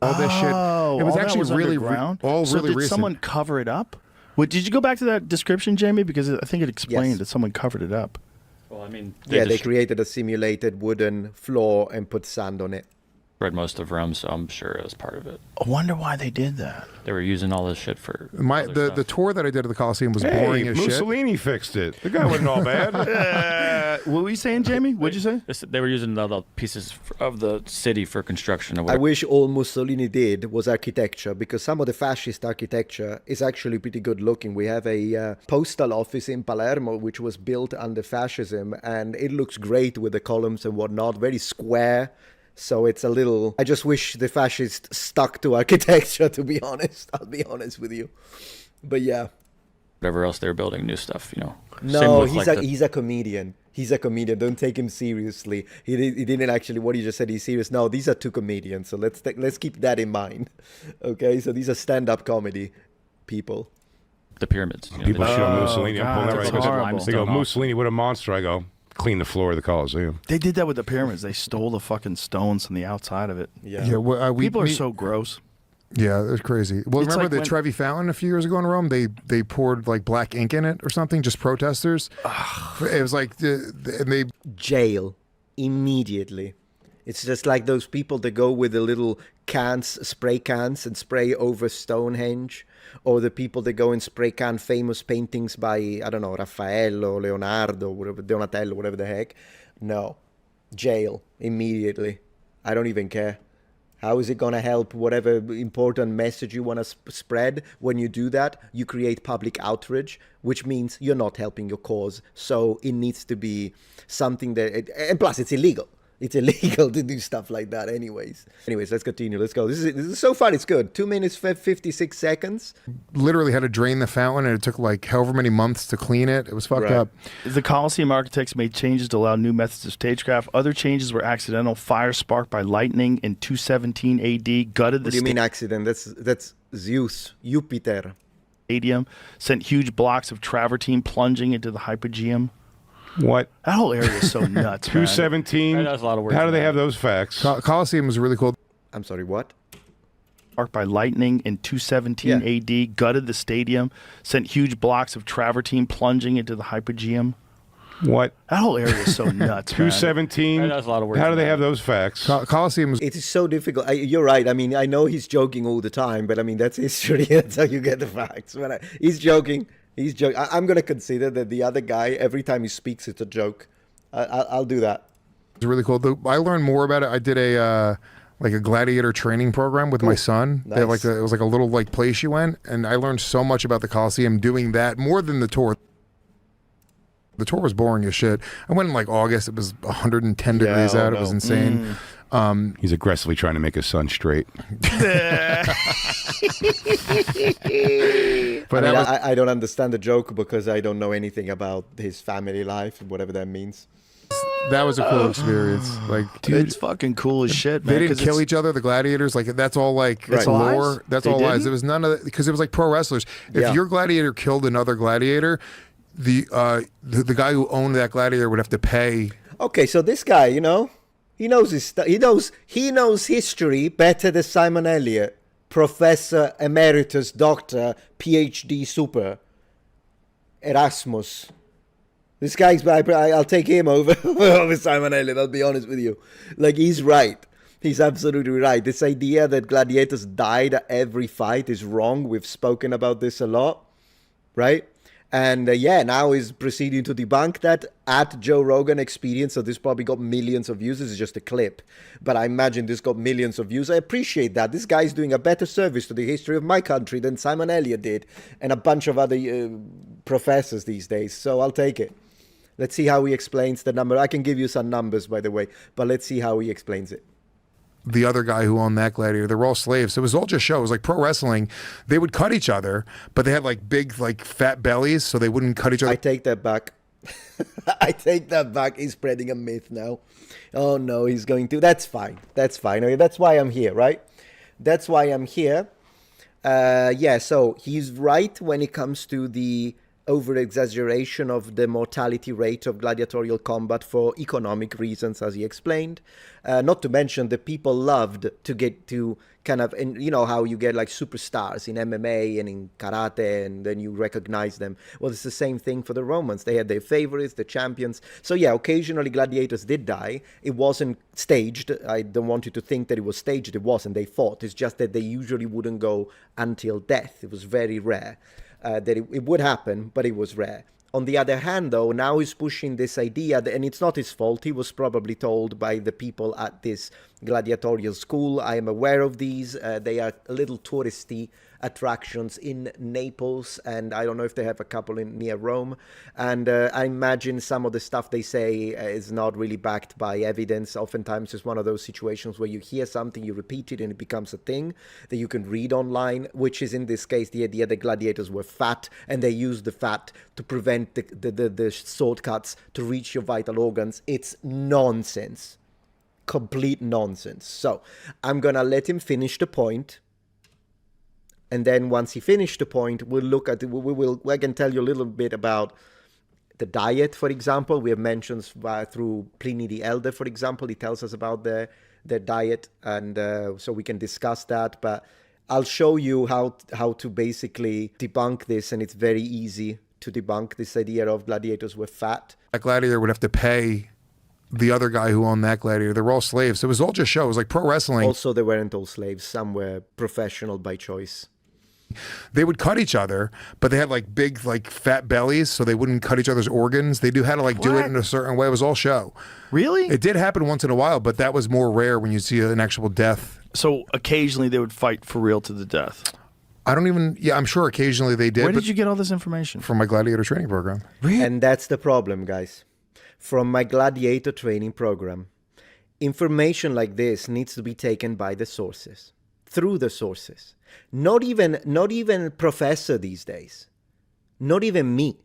all this shit. It was all actually that was really underground? all So really did recent. someone cover it up? Wait, did you go back to that description, Jamie? Because I think it explained Yes. that someone covered it up. Well, I mean, They created a simulated wooden floor and put sand on it. read most of Rome, so I'm sure it was part of it. I wonder why they did that. They were using all this shit for The tour that I did at the Coliseum was boring as shit. Mussolini fixed it. The guy wasn't all bad. What were you saying, Jamie? What'd you say? They were using the pieces of the city for construction or I whatever. wish all Mussolini did was architecture, because some of the fascist architecture is actually pretty good looking. We have a postal office in Palermo which was built under fascism, and it looks great with the columns and whatnot, very square. So it's a little... I just wish the fascists stuck to architecture, to be honest. I'll be honest with you. But yeah. Whatever else they were building, new stuff, you know. No, he's a comedian. He's a comedian. Don't take him seriously. He didn't actually. What he just said, he's serious. No, these are two comedians. So let's keep that in mind. Okay, so these are stand-up comedy people. The pyramids. You know, People they- shit on Mussolini. I'm pulling that that's right horrible. because they go, Mussolini, what a monster. I go, clean the floor of the Coliseum. They did that with the pyramids. They stole the fucking stones from the outside of it. Yeah. well, People are so gross. Yeah, it was crazy. Well, It's remember like the when- Trevi Fountain a few years ago in Rome? They poured like black ink in it or something, just protesters. It was like, and they Jail immediately. It's just like those people that go with the little cans, spray cans, and spray over Stonehenge, or the people that go and spray can famous paintings by, I don't know, Raffaello, Leonardo, whatever, Donatello, whatever the heck. No, jail immediately. I don't even care. How is it going to help whatever important message you want to spread? When you do that, you create public outrage, which means you're not helping your cause. So it needs to be something that... and plus, it's illegal. It's illegal to do stuff like that anyways. Anyways, let's continue. Let's go. This is so far, it's good. 2 minutes, 56 seconds. literally had to drain the fountain, and it took like however many months to clean it. It was fucked Right. up. The Colosseum architects made changes to allow new methods of stagecraft. Other changes were accidental. Fire sparked by lightning in 217 AD gutted the What do you mean accident? That's Zeus, Jupiter. stadium, sent huge blocks of travertine plunging into the hypogeum. What? That whole area is so nuts, man. 217? That's a lot of words How do in they that. have those facts? Coliseum was really cool. I'm sorry, what? Sparked by lightning in 217 AD gutted the stadium, sent huge blocks of travertine plunging into the hypogeum. What? That whole area is so nuts, man. 217? That's a lot of words How do in they that. have those facts? Coliseum was It is so difficult. You're right. I mean, I know he's joking all the time, but I mean, that's history. That's how you get the facts. He's joking. He's joking. I'm going to consider that the other guy, every time he speaks, it's a joke. I'll do that. really cool. I learned more about it. I did a like a gladiator training program with my son. They had Nice. it was like a little like place you went, and I learned so much about the Coliseum doing that, more than the tour. The tour was boring as shit. I went in like August. It was 110 degrees out. It was insane. He's aggressively trying to make his son straight. But I, mean, that was, I don't understand the joke because I don't know anything about his family life, whatever that means. that was a cool experience. Like, dude, It's fucking cool as shit, man. they didn't 'cause kill it's- each other. The gladiators, like that's all like Right. it's lore. Lies? That's They all lies. didn't? It was none of because it was like pro wrestlers. If Yeah. your gladiator killed another gladiator, the guy who owned that gladiator would have to pay. Okay, so this guy, you know, he knows his stuff. He knows history better than Simon Elliott, Professor Emeritus, Doctor, PhD, Super, Erasmus. This guy's, I'll take him over Simon Elliott, I'll be honest with you. Like, he's right. He's absolutely right. This idea that gladiators died at every fight is wrong. We've spoken about this a lot, right? And now he's proceeding to debunk that at Joe Rogan Experience. So this probably got millions of views. This is just a clip. But I imagine this got millions of views. I appreciate that. This guy's doing a better service to the history of my country than Simon Elliott did and a bunch of other professors these days. So I'll take it. Let's see how he explains the number. I can give you some numbers, by the way. But let's see how he explains it. The other guy who owned that gladiator, they were all slaves. So it was all just show. It was like pro wrestling. They would cut each other, but they had like big, like fat bellies, so they wouldn't cut each other. I take that back. I take that back. He's spreading a myth now. Oh no, he's going to. That's fine. That's fine. Okay, that's why I'm here, right? That's why I'm here. So he's right when it comes to the over-exaggeration of the mortality rate of gladiatorial combat for economic reasons, as he explained. Not to mention the people loved to kind of, and you know how you get like superstars in MMA and in karate, and then you recognize them. Well, it's the same thing for the Romans. They had their favorites, the champions. So yeah, occasionally gladiators did die. It wasn't staged. I don't want you to think that it was staged. It wasn't. They fought. It's just that they usually wouldn't go until death. It was very rare that it would happen, but it was rare. On the other hand, though, now he's pushing this idea, and it's not his fault. He was probably told by the people at this gladiatorial school, I am aware of these. They are a little touristy attractions in Naples, and I don't know if they have a couple in near Rome. And I imagine some of the stuff they say is not really backed by evidence. Oftentimes it's one of those situations where you hear something, you repeat it, and it becomes a thing that you can read online, which is in this case the idea that gladiators were fat, and they used the fat to prevent the sword cuts to reach your vital organs. It's nonsense. Complete nonsense. So I'm gonna let him finish the point, and then once he finished the point, we'll look at I can tell you a little bit about the diet, for example. We have mentions through Pliny the Elder, for example. He tells us about their diet, and so we can discuss that. But I'll show you how to basically debunk this, and it's very easy to debunk this idea of gladiators were fat. A gladiator would have to pay the other guy who owned that gladiator. They were all slaves. So it was all just show. It was like pro wrestling. Also, they weren't all slaves. Some were professional by choice. They would cut each other, but they had like big, like fat bellies, so they wouldn't cut each other's organs. They had to like do it in a certain way. It was all show. Really? It did happen once in a while, but that was more rare when you see an actual death. So occasionally they would fight for real to the death. I'm sure occasionally they did. Where did you get all this information? From my gladiator training program. And that's the problem, guys. From my gladiator training program, information like this needs to be taken by the sources, through the sources. Not even professor these days. Not even me.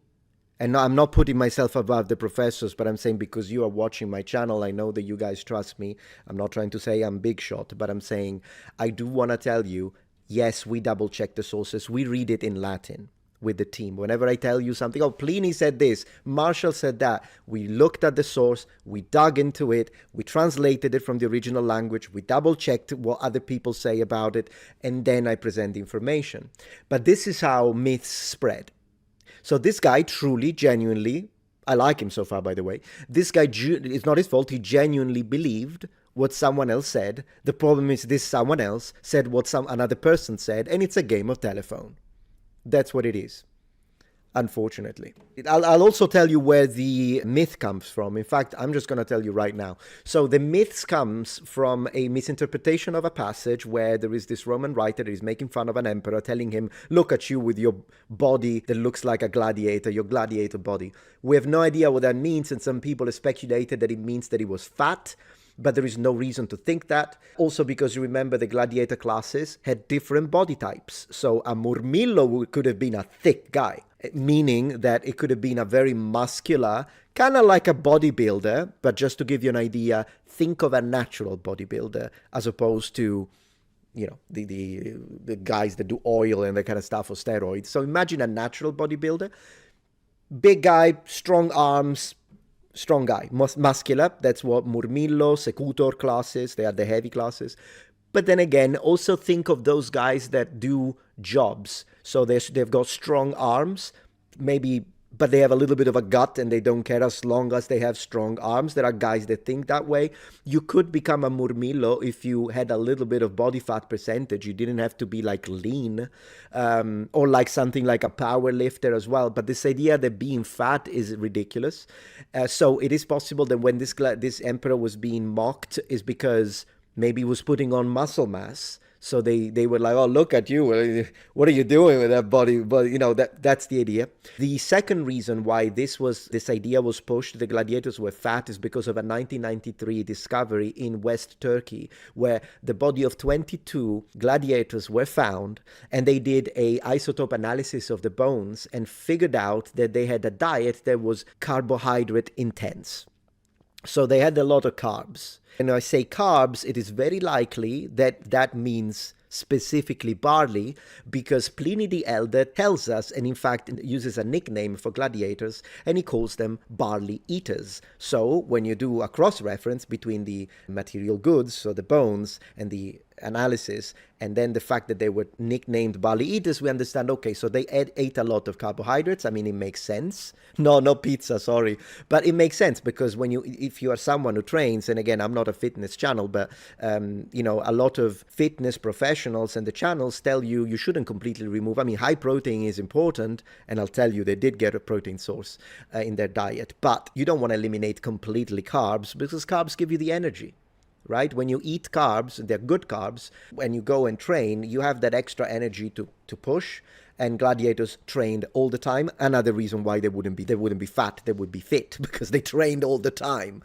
And no, I'm not putting myself above the professors, but I'm saying because you are watching my channel, I know that you guys trust me. I'm not trying to say I'm big shot, but I'm saying I do want to tell you, yes, we double check the sources. We read it in Latin with the team. Whenever I tell you something, oh, Pliny said this, Marshall said that, we looked at the source, we dug into it, we translated it from the original language, we double checked what other people say about it, and then I present the information. But this is how myths spread. So this guy truly, genuinely, I like him so far, by the way, this guy, it's not his fault, he genuinely believed what someone else said. The problem is this someone else said what another person said, and it's a game of telephone. That's what it is, unfortunately. I'll also tell you where the myth comes from. In fact, I'm just going to tell you right now. So the myth comes from a misinterpretation of a passage where there is this Roman writer that is making fun of an emperor, telling him, look at you with your body that looks like a gladiator, your gladiator body. We have no idea what that means, and some people have speculated that it means that he was fat, but there is no reason to think that. Also because you remember the gladiator classes had different body types. So a Murmillo could have been a thick guy, meaning that it could have been a very muscular, kind of like a bodybuilder, but just to give you an idea, think of a natural bodybuilder as opposed to, you know, the guys that do oil and that kind of stuff or steroids. So imagine a natural bodybuilder, big guy, strong arms, strong guy, muscular. That's what Murmillo, Secutor classes, they are the heavy classes. But then again, also think of those guys that do jobs. So they've got strong arms, maybe, but they have a little bit of a gut and they don't care as long as they have strong arms. There are guys that think that way. You could become a Murmillo if you had a little bit of body fat percentage. You didn't have to be like lean or like something like a power lifter as well. But this idea that being fat is ridiculous. So it is possible that when this emperor was being mocked is because maybe he was putting on muscle mass. So they were like, oh, look at you. What are you doing with that body? But, you know, that's the idea. The second reason why this idea was pushed, the gladiators were fat, is because of a 1993 discovery in West Turkey, where the body of 22 gladiators were found, and they did a isotope analysis of the bones and figured out that they had a diet that was carbohydrate intense. So they had a lot of carbs. And when I say carbs, it is very likely that that means specifically barley, because Pliny the Elder tells us, and in fact uses a nickname for gladiators, and he calls them barley eaters. So when you do a cross-reference between the material goods, so the bones, and the analysis, and then the fact that they were nicknamed Bali eaters, we understand, okay, so they ate a lot of carbohydrates. I mean, it makes sense. No, not pizza, sorry. But it makes sense because if you are someone who trains, and again, I'm not a fitness channel, but, a lot of fitness professionals and the channels tell you shouldn't completely remove. I mean, high protein is important, and I'll tell you they did get a protein source in their diet, but you don't want to eliminate completely carbs because carbs give you the energy. Right? When you eat carbs, they're good carbs, when you go and train, you have that extra energy to push. And gladiators trained all the time. Another reason why they wouldn't be fat, they would be fit because they trained all the time.